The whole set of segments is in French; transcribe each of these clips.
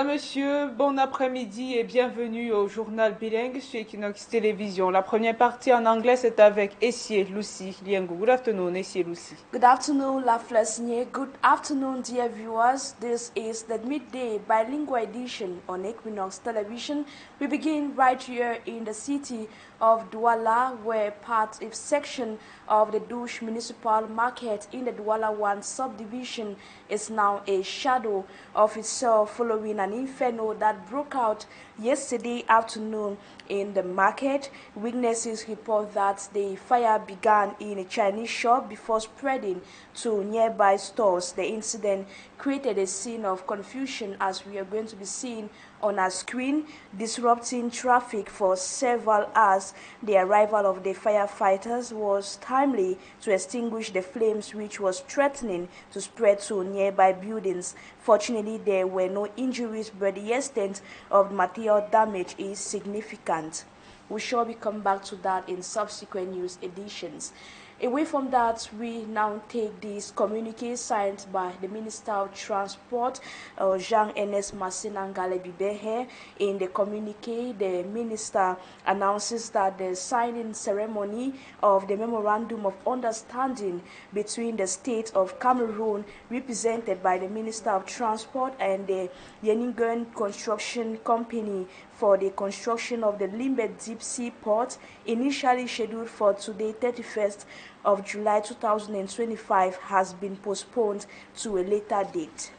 Mesdames, Messieurs, bon après-midi et bienvenue au journal bilingue sur Équinoxe Télévision. La première partie en anglais, c'est avec Essie Lucy Liengo. Good afternoon, Essie Lucy. Good afternoon, La Flesnier. Good afternoon, dear viewers. This is the midday bilingual edition on Equinoxe Television. We begin right here in the city of Douala, where part of section of the Douche Municipal Market in the Douala 1 subdivision is now a shadow of itself following an inferno that broke out yesterday afternoon in the market. Witnesses report that the fire began in a Chinese shop before spreading to nearby stores. The incident created a scene of confusion, as we are going to be seeing on our screen, disrupting traffic for several hours. The arrival of the firefighters was timely to extinguish the flames, which was threatening to spread to nearby buildings. Fortunately, there were no injuries, but the extent of material damage is significant. We shall come back to that in subsequent news editions. Away from that, we now take this communique signed by the Minister of Transport, Jean-Ernest Massinangale-Bibehe. In the communique, the Minister announces that the signing ceremony of the Memorandum of Understanding between the State of Cameroon, represented by the Minister of Transport, and the Yeningen Construction Company for the construction of the Limbe Deep Sea Port, initially scheduled for today, 31st of July 2025, has been postponed to a later date.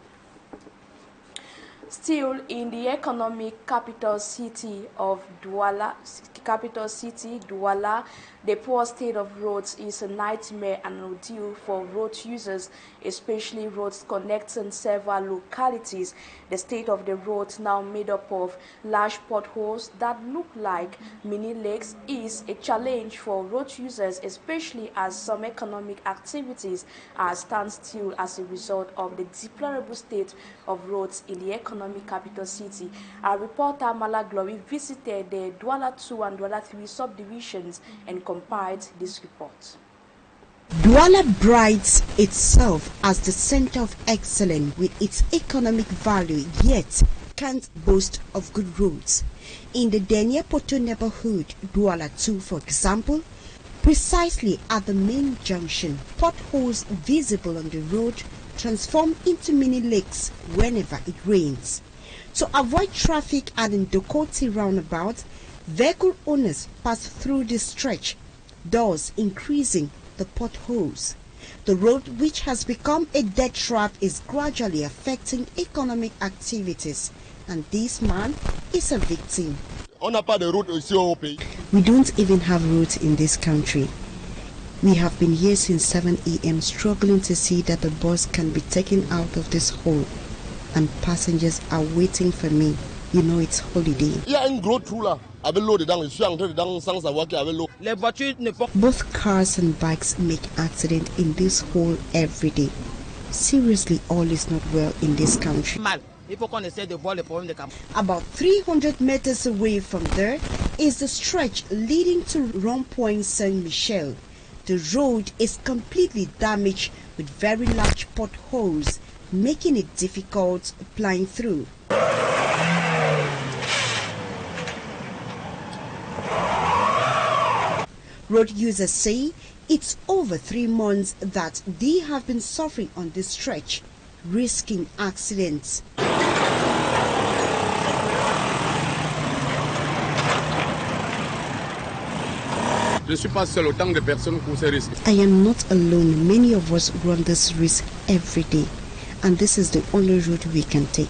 Still in the economic capital city of Douala, the poor state of roads is a nightmare and ordeal for road users, especially roads connecting several localities. The state of the roads, now made up of large potholes that look like mini lakes, is a challenge for road users, especially as some economic activities are standstill as a result of the deplorable state of roads in the economic capital city. Our reporter Mala Glory visited the Douala 2 and Douala 3 subdivisions and compiled this report. Douala prides itself as the center of excellence with its economic value, yet can't boast of good roads. In the Denier Poto neighborhood, Douala 2, for example, precisely at the main junction, potholes visible on the road transform into mini lakes whenever it rains. To avoid traffic at the Ndokoti roundabout, vehicle owners pass through this stretch, thus increasing the potholes. The road, which has become a death trap, is gradually affecting economic activities, and this man is a victim. We don't even have roads in this country. We have been here since 7 a.m. struggling to see that the bus can be taken out of this hole, and passengers are waiting for me. You know it's holiday. Both cars and bikes make accidents in this hole every day. Seriously, all is not well in this country. About 300 meters away from there is the stretch leading to Rond-Point Saint-Michel. The road is completely damaged with very large potholes, making it difficult plying through. Road users say it's over 3 months that they have been suffering on this stretch, risking accidents. I am not alone. Many of us run this risk every day, and this is the only route we can take.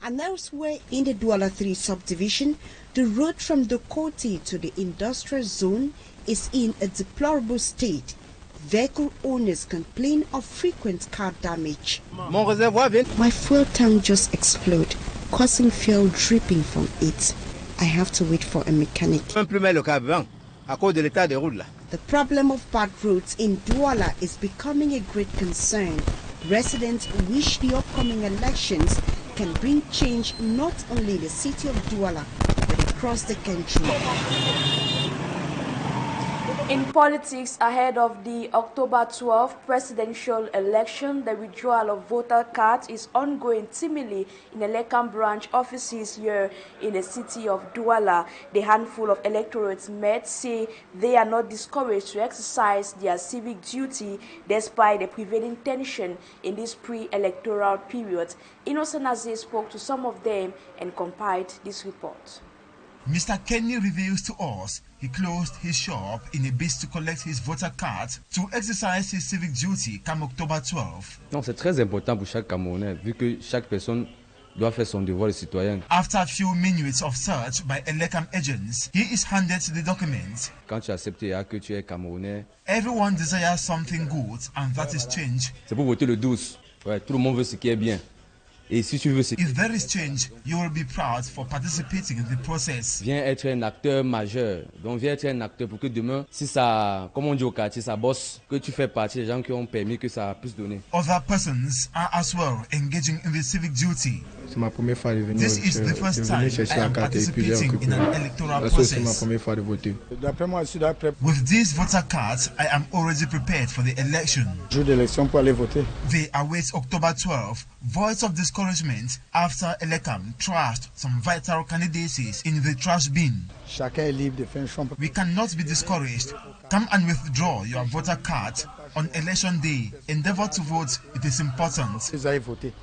And elsewhere in the Douala 3 subdivision, the road from Dokoti to the industrial zone is in a deplorable state. Vehicle owners complain of frequent car damage. My fuel tank just exploded, causing fuel dripping from it. I have to wait for a mechanic. The problem of bad roads in Douala is becoming a great concern. Residents wish the upcoming elections can bring change not only in the city of Douala, but across the country. In politics, ahead of the October 12 presidential election, the withdrawal of voter cards is ongoing timidly in Elekam branch offices here in the city of Douala. The handful of electorates met say they are not discouraged to exercise their civic duty despite the prevailing tension in this pre-electoral period. Innocent Aziz spoke to some of them and compiled this report. Mr. Kenny reveals to us he closed his shop in a bid to collect his voter card to exercise his civic duty come October 12. Non, c'est très important pour chaque Camerounais, vu que chaque personne doit faire son devoir de citoyen. After a few minutes of search by Elekam agents, he is handed the document. Quand tu acceptes que tu es Camerounais, everyone desires something good, and that is change. C'est pour voter le 12. Ouais, tout le monde veut ce qui est bien. Et si tu veux ce... If there is change, you will be proud for participating in the process. Viens être un acteur majeur. Donc viens être un acteur pour que demain, si ça, comme on dit au quartier, ça bosse, que tu fais partie des gens qui ont permis que ça puisse donner. Other persons are as well engaging in the civic duty. C'est ma première fois de venir. This is the first time I am participating in an electoral process. With these voter cards, I am already prepared for the election. Jour d'élection pour aller voter. They await October 12. Voice of discouragement after Elekam trashed some vital candidacies in the trash bin. Chacun est libre de faire un choix. We cannot be discouraged. Come and withdraw your voter card on election day. Endeavor to vote. It is important. Vous allez voter.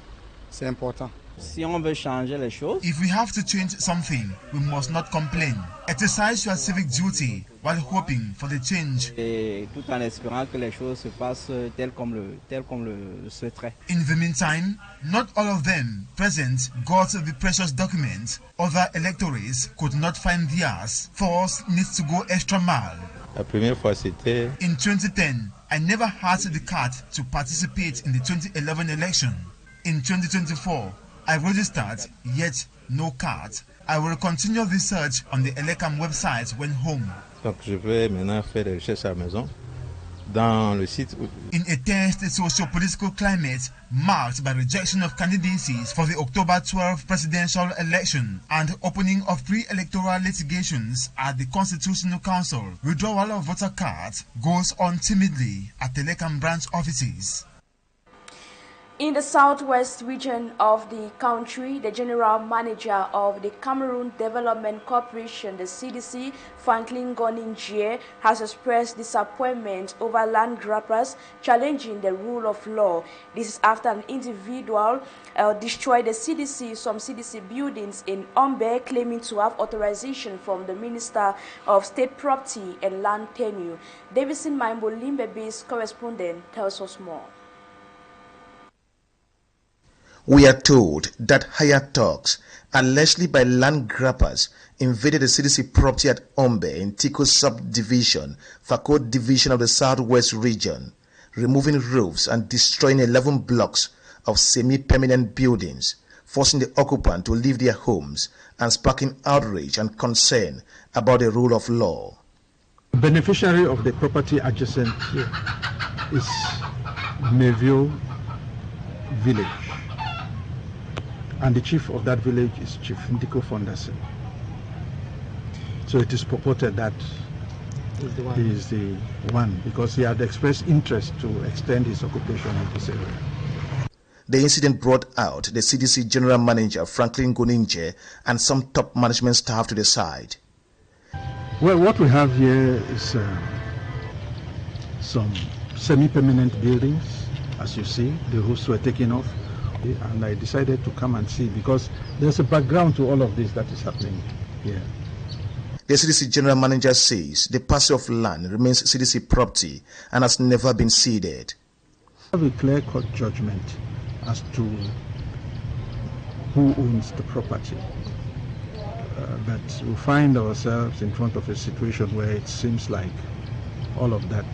C'est important. Si on veut changer les choses, if we have to change something, we must not complain. Exercise your civic duty while hoping for the change. Et tout en espérant que les choses se passent tel comme le souhaiterait. In the meantime, not all of them present got the precious document. Other electorates could not find theirs. Force needs to go extra mile. La première fois c'était... In 2010, I never had the card to participate in the 2011 election. In 2024, I registered, yet no card. I will continue research on the Elekam website when home. Donc je vais maintenant faire des recherches à la maison dans le site. In a tense socio-political climate marked by rejection of candidacies for the October 12 presidential election and opening of pre-electoral litigations at the Constitutional Council, withdrawal of voter cards goes on timidly at Elekam branch offices. In the southwest region of the country, the general manager of the Cameroon Development Corporation, the CDC, Franklin Goninjie, has expressed disappointment over land grabbers challenging the rule of law. This is after an individual destroyed some CDC buildings in Limbe, claiming to have authorization from the Minister of State Property and Land Tenure. Davidson Maimbo, Limbe-based correspondent, tells us more. We are told that hired thugs, allegedly by land grabbers, invaded the CDC property at Limbe in Tiko subdivision, Fakot division of the southwest region, removing roofs and destroying 11 blocks of semi-permanent buildings, forcing the occupant to leave their homes and sparking outrage and concern about the rule of law. The beneficiary of the property adjacent here is Mayville village. And the chief of that village is Chief Ndiko Fondasen. So it is purported that he is the one because he had expressed interest to extend his occupation in this area. The incident brought out the CDC General Manager Franklin Goninjie and some top management staff to the side. Well, what we have here is some semi-permanent buildings. As you see, the roofs were taken off. And I decided to come and see because there's a background to all of this that is happening here. The CDC General Manager says the parcel of land remains CDC property and has never been ceded. We have a clear-cut judgment as to who owns the property. But we find ourselves in front of a situation where it seems like all of that,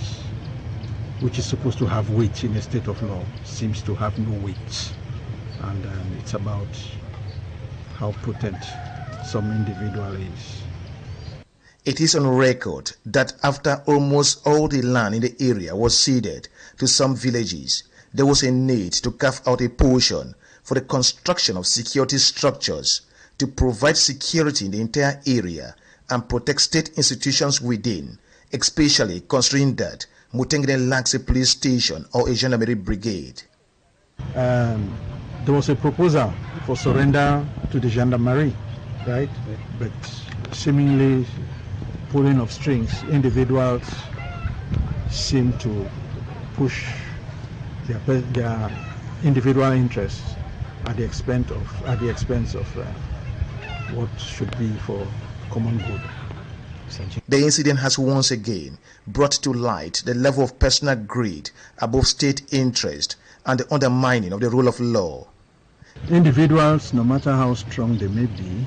which is supposed to have weight in a state of law, seems to have no weight. And it's about how potent some individual is. It is on record that after almost all the land in the area was ceded to some villages, there was a need to carve out a portion for the construction of security structures to provide security in the entire area and protect state institutions within, especially considering that Mutengene lacks a police station or a gendarmerie brigade. There was a proposal for surrender to the gendarmerie, right? But seemingly pulling of strings, individuals seem to push their individual interests at the expense of what should be for common good. The incident has once again brought to light the level of personal greed above state interest and the undermining of the rule of law. Individuals, no matter how strong they may be,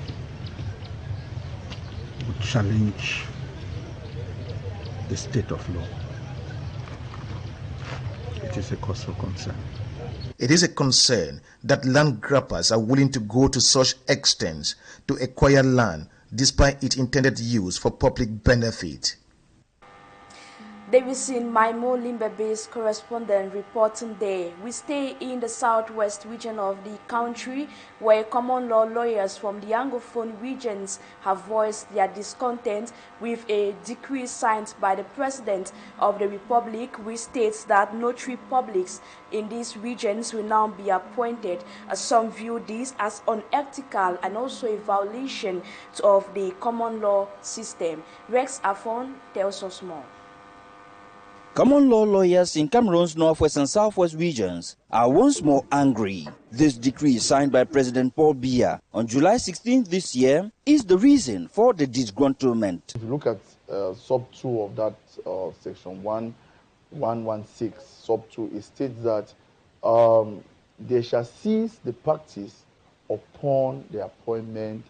would challenge the state of law. It is a cause for concern. It is a concern that land grabbers are willing to go to such extents to acquire land despite its intended use for public benefit. Davidson Maimo, Limbe-based correspondent, reporting there. We stay in the southwest region of the country, where common law lawyers from the Anglophone regions have voiced their discontent with a decree signed by the President of the Republic, which states that notary publics in these regions will now be appointed. Some view this as unethical and also a violation of the common law system. Rex Afon tells us more. Common law lawyers in Cameroon's northwest and southwest regions are once more angry. This decree signed by President Paul Biya on July 16th this year is the reason for the disgruntlement. If you look at sub 2 of that section 116 sub 2, it states that they shall cease the practice upon the appointment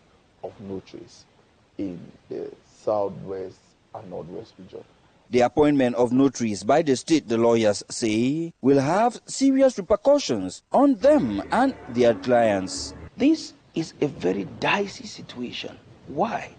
of notaries in the southwest and northwest region. The appointment of notaries by the state, the lawyers say, will have serious repercussions on them and their clients. This is a very dicey situation. Why?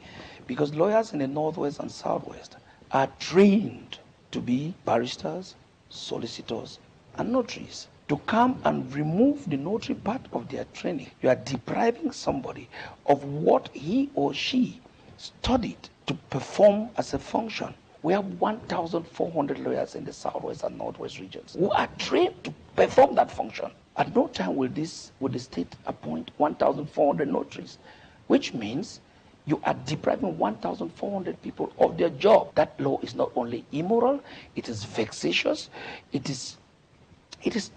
Because lawyers in the northwest and southwest are trained to be barristers, solicitors, and notaries. To come and remove the notary part of their training, you are depriving somebody of what he or she studied to perform as a function. We have 1,400 lawyers in the southwest and northwest regions who are trained to perform that function. At no time will the state appoint 1,400 notaries, which means you are depriving 1,400 people of their job. That law is not only immoral, it is vexatious, it is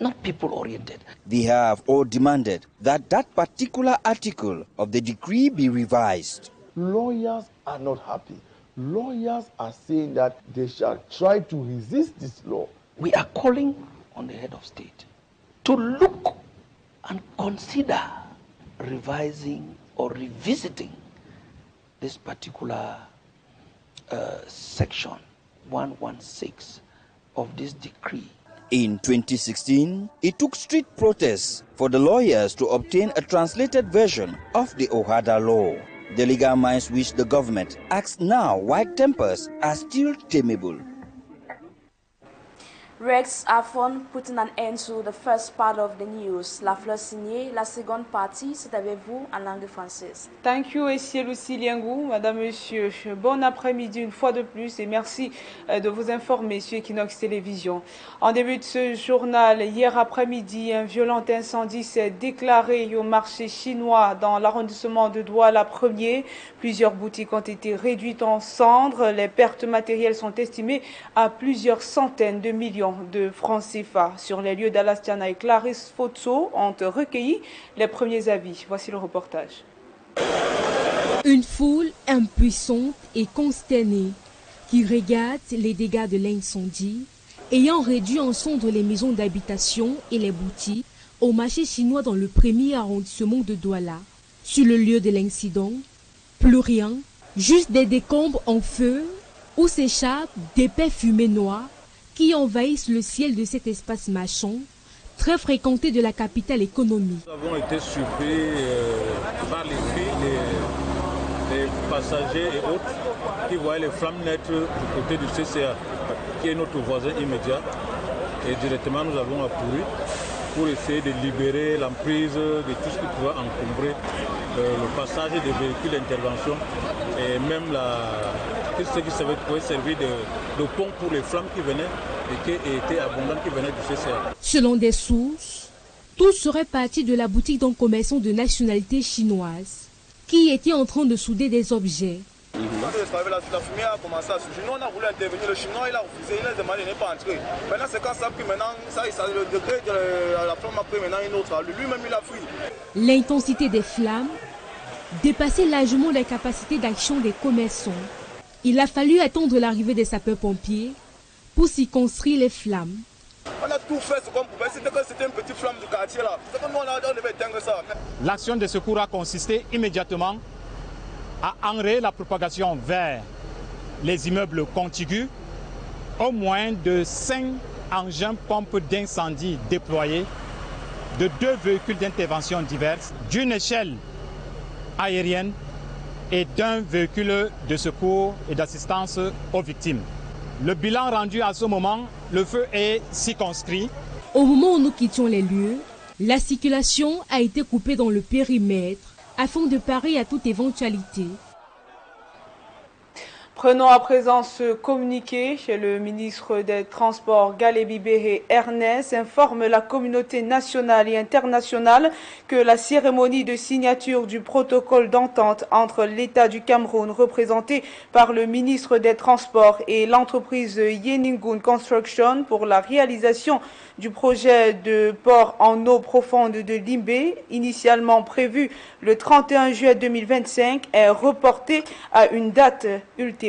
not people-oriented. They have all demanded that that particular article of the decree be revised. Lawyers are not happy. Lawyers are saying that they shall try to resist this law. We are calling on the head of state to look and consider revising or revisiting this particular section 116 of this decree. In 2016, it took street protests for the lawyers to obtain a translated version of the OHADA law. The legal minds which the government asks now why tempers are still tameable. Rex Afon putting an end to the first part of the news. La fleur signée, la seconde partie, c'est avec vous en langue française. Thank you, Essie Lucie Liengou, Madame, Monsieur. Bon après-midi une fois de plus et merci de vous informer sur Équinoxe Télévision. En début de ce journal, hier après-midi, un violent incendie s'est déclaré au marché chinois dans l'arrondissement de Douala 1er. Plusieurs boutiques ont été réduites en cendres. Les pertes matérielles sont estimées à plusieurs centaines de millions de francs CFA. Sur les lieux d'Alastiana et Clarisse Fotso ont recueilli les premiers avis. Voici le reportage. Une foule impuissante et consternée qui regarde les dégâts de l'incendie, ayant réduit en cendres les maisons d'habitation et les boutiques au marché chinois dans le premier arrondissement de Douala. Sur le lieu de l'incident, plus rien, juste des décombres en feu où s'échappent d'épais fumées noires qui envahissent le ciel de cet espace marchand, très fréquenté de la capitale économique. Nous avons été surpris par les cris des passagers et autres qui voyaient les flammes naître du côté du CCA, qui est notre voisin immédiat. Et directement, nous avons accouru pour essayer de libérer l'emprise de tout ce qui pouvait encombrer le passage des véhicules d'intervention et même ce qui pouvait servir de pont pour les flammes qui venaient et qui étaient abondantes qui venaient du CCA. Selon des sources, tout serait parti de la boutique d'un commerçant de nationalité chinoise qui était en train de souder des objets. Quand la fumée a commencé à surgir, nous on a voulu intervenir, le Chinois il a refusé, il a demandé de ne pas entrer. Maintenant c'est quand ça a pris maintenant, le degré de la flamme a pris maintenant une autre, lui-même il a fui. L'intensité des flammes dépassait largement les capacités d'action des commerçants. Il a fallu attendre l'arrivée des sapeurs-pompiers pour circonscrire les flammes. On a tout fait ce qu'on pouvait, c'était une petite flamme du quartier là. C'est comme nous on devait éteindre ça. L'action de secours a consisté immédiatement à enrayer la propagation vers les immeubles contigus. Au moins de 5 engins pompes d'incendie déployés, de 2 véhicules d'intervention diverses, d'une échelle aérienne et d'un véhicule de secours et d'assistance aux victimes. Le bilan rendu à ce moment, le feu est circonscrit. Au moment où nous quittions les lieux, la circulation a été coupée dans le périmètre afin de parer à toute éventualité. Prenons à présent ce communiqué. Le ministre des Transports, Galebi Béhé Ernest, informe la communauté nationale et internationale que la cérémonie de signature du protocole d'entente entre l'État du Cameroun, représenté par le ministre des Transports, et l'entreprise Yeningun Construction pour la réalisation du projet de port en eau profonde de Limbe, initialement prévu le 31 juillet 2025, est reportée à une date ultérieure.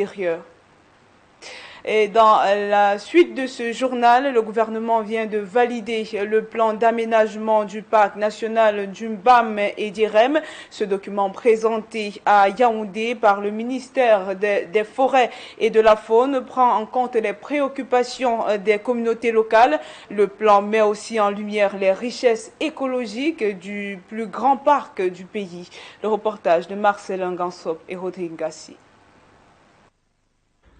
Et dans la suite de ce journal, le gouvernement vient de valider le plan d'aménagement du parc national du Mbam et d'Irem. Ce document présenté à Yaoundé par le ministère des Forêts et de la Faune prend en compte les préoccupations des communautés locales. Le plan met aussi en lumière les richesses écologiques du plus grand parc du pays. Le reportage de Marcel Ngansop et Rodrigue Gassi.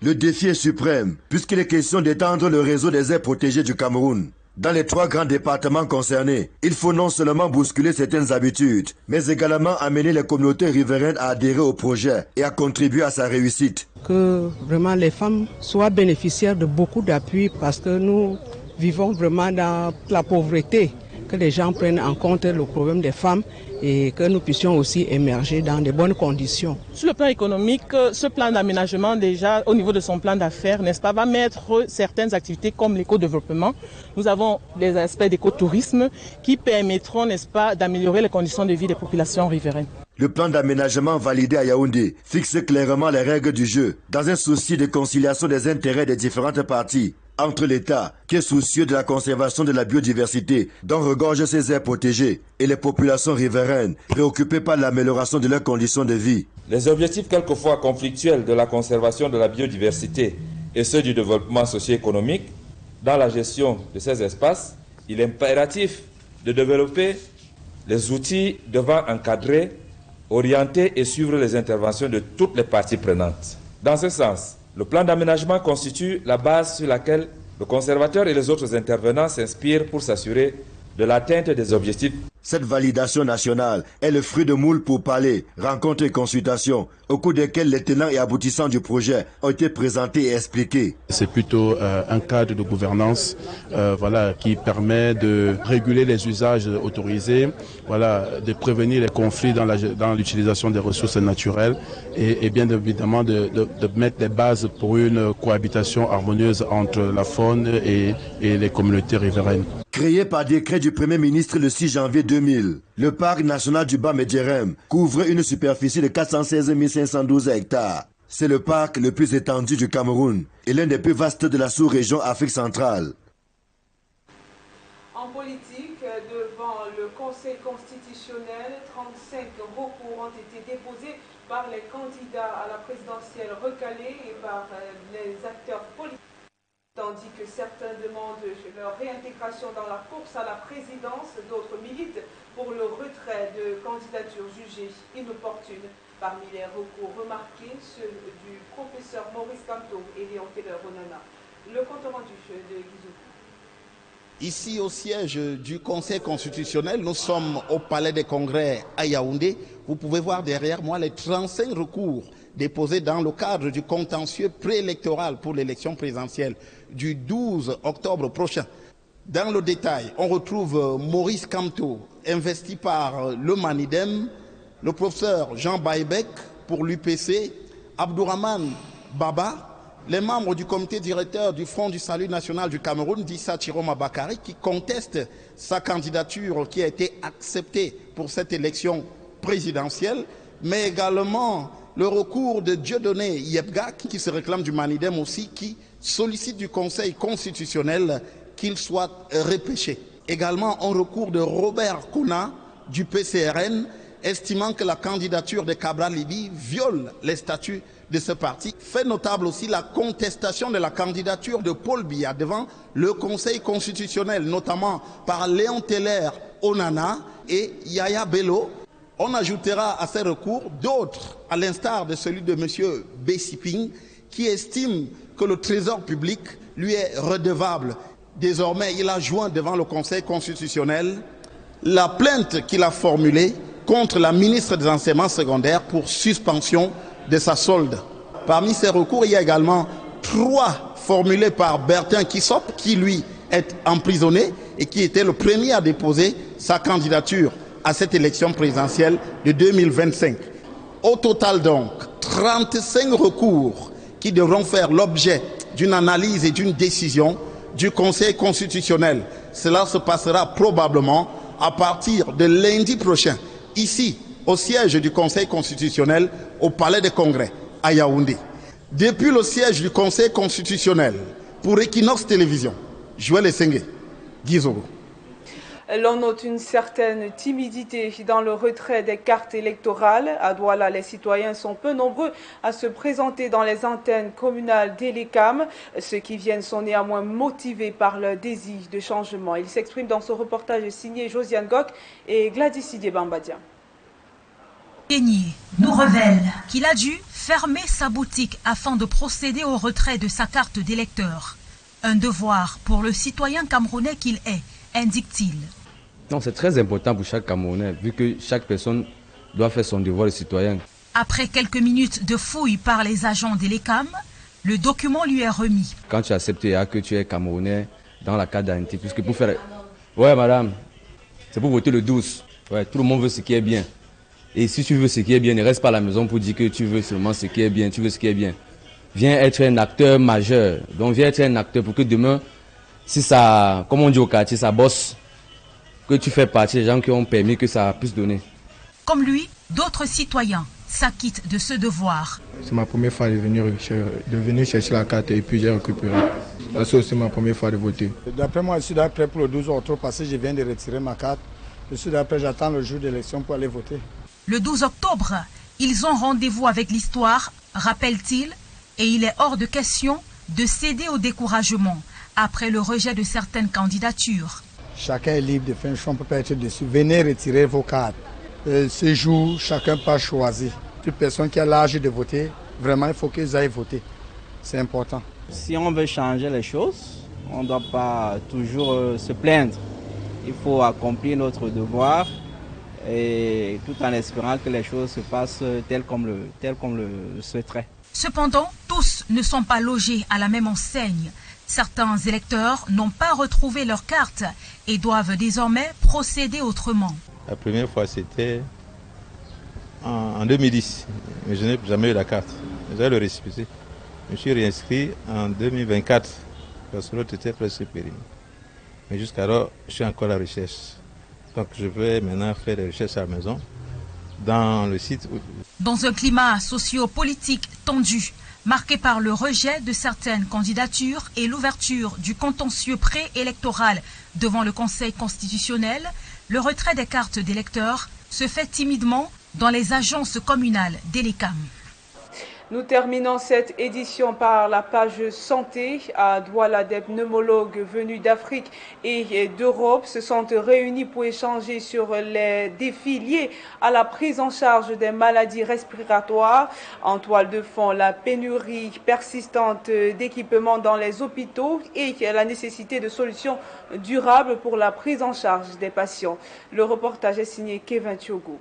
Le défi est suprême, puisqu'il est question d'étendre le réseau des aires protégées du Cameroun. Dans les 3 grands départements concernés, il faut non seulement bousculer certaines habitudes, mais également amener les communautés riveraines à adhérer au projet et à contribuer à sa réussite. Que vraiment les femmes soient bénéficiaires de beaucoup d'appui parce que nous vivons vraiment dans la pauvreté. Que les gens prennent en compte le problème des femmes et que nous puissions aussi émerger dans de bonnes conditions. Sur le plan économique, ce plan d'aménagement déjà au niveau de son plan d'affaires, n'est-ce pas, va mettre certaines activités comme l'éco-développement. Nous avons les aspects d'écotourisme qui permettront, n'est-ce pas, d'améliorer les conditions de vie des populations riveraines. Le plan d'aménagement validé à Yaoundé fixe clairement les règles du jeu dans un souci de conciliation des intérêts des différentes parties. Entre l'État, qui est soucieux de la conservation de la biodiversité, dont regorgent ces aires protégées, et les populations riveraines, préoccupées par l'amélioration de leurs conditions de vie. Les objectifs quelquefois conflictuels de la conservation de la biodiversité et ceux du développement socio-économique, dans la gestion de ces espaces, il est impératif de développer les outils devant encadrer, orienter et suivre les interventions de toutes les parties prenantes. Dans ce sens, le plan d'aménagement constitue la base sur laquelle le conservateur et les autres intervenants s'inspirent pour s'assurer de l'atteinte des objectifs. Cette validation nationale est le fruit de moules pourparlers, rencontres et consultations, au cours desquelles les tenants et aboutissants du projet ont été présentés et expliqués. C'est plutôt un cadre de gouvernance qui permet de réguler les usages autorisés, de prévenir les conflits dans l'utilisation des ressources naturelles et bien évidemment de mettre les bases pour une cohabitation harmonieuse entre la faune et les communautés riveraines. Créé par décret du Premier ministre le 6 janvier 2000, le parc national du Bas-Médierem couvre une superficie de 416 512 hectares. C'est le parc le plus étendu du Cameroun et l'un des plus vastes de la sous-région Afrique centrale. En politique, devant le Conseil constitutionnel, 35 recours ont été déposés par les candidats à la présidentielle recalée et par les acteurs politiques. Tandis que certains demandent leur réintégration dans la course à la présidence, d'autres militent pour le retrait de candidatures jugées inopportunes. Parmi les recours remarqués, ceux du professeur Maurice Canto et Léon Taylor-Onana. Le compte rendu de Guizou. Ici au siège du Conseil constitutionnel, nous sommes au Palais des Congrès à Yaoundé. Vous pouvez voir derrière moi les 35 recours déposés dans le cadre du contentieux préélectoral pour l'élection présidentielle du 12 octobre prochain. Dans le détail, on retrouve Maurice Kamto, investi par le Manidem, le professeur Jean Baïbek pour l'UPC, Abdourahmane Baba, les membres du comité directeur du Front du Salut National du Cameroun, Dissa Chiroma Bakari, qui conteste sa candidature qui a été acceptée pour cette élection présidentielle, mais également le recours de Dieudonné Yebga, qui se réclame du Manidem aussi, qui sollicite du Conseil constitutionnel qu'il soit repêché. Également, un recours de Robert Kouna du PCRN, estimant que la candidature de Cabral Libi viole les statuts de ce parti. Fait notable aussi la contestation de la candidature de Paul Biya devant le Conseil constitutionnel, notamment par Léon Teller Onana et Yaya Bello. On ajoutera à ces recours d'autres, à l'instar de celui de M. Bessiping, qui estime que le trésor public lui est redevable. Désormais, il a joint devant le Conseil constitutionnel la plainte qu'il a formulée contre la ministre des Enseignements secondaires pour suspension de sa solde. Parmi ces recours, il y a également 3 formulés par Bertin Kissop, qui lui est emprisonné et qui était le premier à déposer sa candidature à cette élection présidentielle de 2025. Au total donc, 35 recours qui devront faire l'objet d'une analyse et d'une décision du Conseil constitutionnel. Cela se passera probablement à partir de lundi prochain, ici, au siège du Conseil constitutionnel, au Palais des Congrès, à Yaoundé. Depuis le siège du Conseil constitutionnel, pour Équinoxe Télévision, Juillet Guizoro. L'on note une certaine timidité dans le retrait des cartes électorales. À Douala, les citoyens sont peu nombreux à se présenter dans les antennes communales d'Elecam. Ceux qui viennent sont néanmoins motivés par leur désir de changement. Ils s'expriment dans ce reportage signé Josiane Gok et Gladys Sidier Bambadia. Nous révèle qu'il a dû fermer sa boutique afin de procéder au retrait de sa carte d'électeur. Un devoir pour le citoyen camerounais qu'il est, indique-t-il. Non, c'est très important pour chaque Camerounais, vu que chaque personne doit faire son devoir de citoyen. Après quelques minutes de fouille par les agents d'Elecam, le document lui est remis. Quand tu acceptes que tu es Camerounais dans la carte d'identité, puisque pour faire... Ouais, madame, c'est pour voter le 12. Ouais, tout le monde veut ce qui est bien. Et si tu veux ce qui est bien, ne reste pas à la maison pour dire que tu veux seulement ce qui est bien, tu veux ce qui est bien. Viens être un acteur majeur. Donc viens être un acteur pour que demain, si ça, comme on dit au quartier, ça bosse, que tu fais partie des gens qui ont permis que ça puisse donner. Comme lui, d'autres citoyens s'acquittent de ce devoir. C'est ma première fois de venir chercher la carte et puis j'ai récupéré. C'est ma première fois de voter. D'après moi, je suis prêt pour le 12 octobre parce que je viens de retirer ma carte. Je suis d'après, j'attends le jour d'élection pour aller voter. Le 12 octobre, ils ont rendez-vous avec l'histoire, rappelle-t-il, et il est hors de question de céder au découragement après le rejet de certaines candidatures. Chacun est libre de faire un choix, on ne peut pas être dessus. Venez retirer vos cartes. Ce jour, chacun peut choisir. Toute personne qui a l'âge de voter, vraiment, il faut qu'ils aillent voter. C'est important. Si on veut changer les choses, on ne doit pas toujours se plaindre. Il faut accomplir notre devoir et tout en espérant que les choses se passent tel comme le souhaiterait. Cependant, tous ne sont pas logés à la même enseigne. Certains électeurs n'ont pas retrouvé leur carte et doivent désormais procéder autrement. La première fois, c'était en 2010, mais je n'ai jamais eu la carte. J'ai le récépissé. Je me suis réinscrit en 2024, parce que l'autre était presque périmé. Mais jusqu'alors, je suis encore à la recherche. Donc je vais maintenant faire des recherches à la maison, dans le site. Dans un climat socio-politique tendu, marqué par le rejet de certaines candidatures et l'ouverture du contentieux préélectoral devant le Conseil constitutionnel, le retrait des cartes d'électeurs se fait timidement dans les agences communales d'Elecam. Nous terminons cette édition par la page santé. À Douala, des pneumologues venus d'Afrique et d'Europe se sont réunis pour échanger sur les défis liés à la prise en charge des maladies respiratoires. En toile de fond, la pénurie persistante d'équipements dans les hôpitaux et la nécessité de solutions durables pour la prise en charge des patients. Le reportage est signé Kevin Thiogo.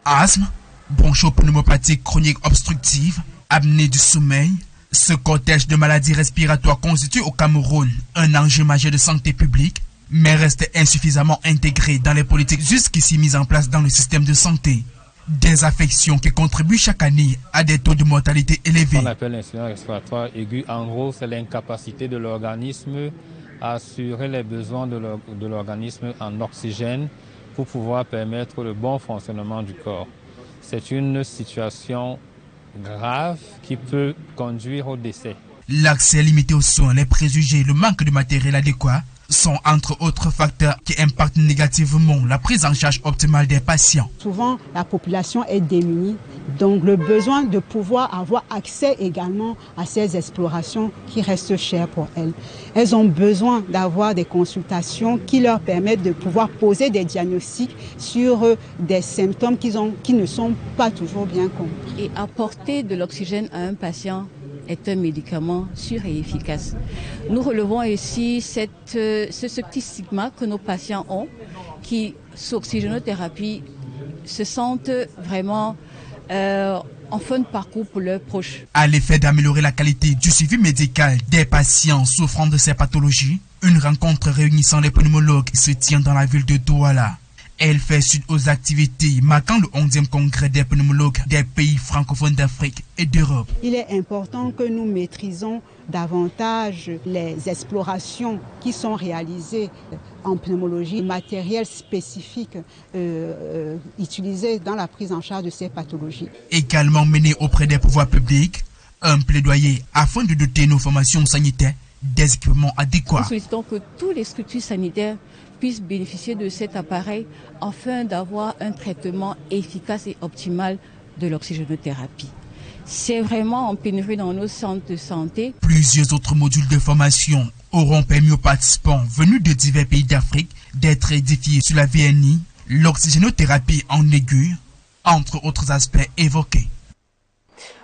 Asthme, bronchopneumopathie chronique obstructive, apnée du sommeil, ce cortège de maladies respiratoires constitue au Cameroun un enjeu majeur de santé publique, mais reste insuffisamment intégré dans les politiques jusqu'ici mises en place dans le système de santé. Des affections qui contribuent chaque année à des taux de mortalité élevés. Ce qu'on appelle l'insuffisance respiratoire aiguë, en gros, c'est l'incapacité de l'organisme à assurer les besoins de l'organisme en oxygène pour pouvoir permettre le bon fonctionnement du corps. C'est une situation grave qui peut conduire au décès. L'accès limité aux soins, les préjugés, le manque de matériel adéquat sont entre autres facteurs qui impactent négativement la prise en charge optimale des patients. Souvent, la population est démunie, donc le besoin de pouvoir avoir accès également à ces explorations qui restent chères pour elles. Elles ont besoin d'avoir des consultations qui leur permettent de pouvoir poser des diagnostics sur des symptômes qui ne sont pas toujours bien compris. Et apporter de l'oxygène à un patient est un médicament sûr et efficace. Nous relevons ici ce petit stigma que nos patients ont, qui, sous oxygénothérapie, se sentent vraiment en fin de parcours pour leurs proches. À l'effet d'améliorer la qualité du suivi médical des patients souffrant de ces pathologies, une rencontre réunissant les pneumologues se tient dans la ville de Douala. Elle fait suite aux activités marquant le 11e congrès des pneumologues des pays francophones d'Afrique et d'Europe. Il est important que nous maîtrisons davantage les explorations qui sont réalisées en pneumologie, le matériel spécifique utilisé dans la prise en charge de ces pathologies. Également mené auprès des pouvoirs publics, un plaidoyer afin de doter nos formations sanitaires des équipements adéquats. Nous sollicitons que tous les structures sanitaires puissent bénéficier de cet appareil afin d'avoir un traitement efficace et optimal de l'oxygénothérapie. C'est vraiment en pénurie dans nos centres de santé. Plusieurs autres modules de formation auront permis aux participants venus de divers pays d'Afrique d'être édifiés sur la VNI, l'oxygénothérapie en aiguë, entre autres aspects évoqués.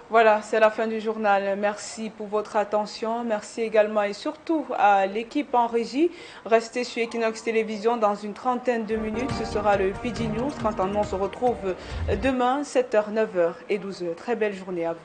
Voilà, c'est la fin du journal. Merci pour votre attention. Merci également et surtout à l'équipe en régie. Restez sur Équinoxe Télévision dans une trentaine de minutes. Ce sera le PD News. Quant à nous, on se retrouve demain, 7h, 9h et 12h. Très belle journée à vous.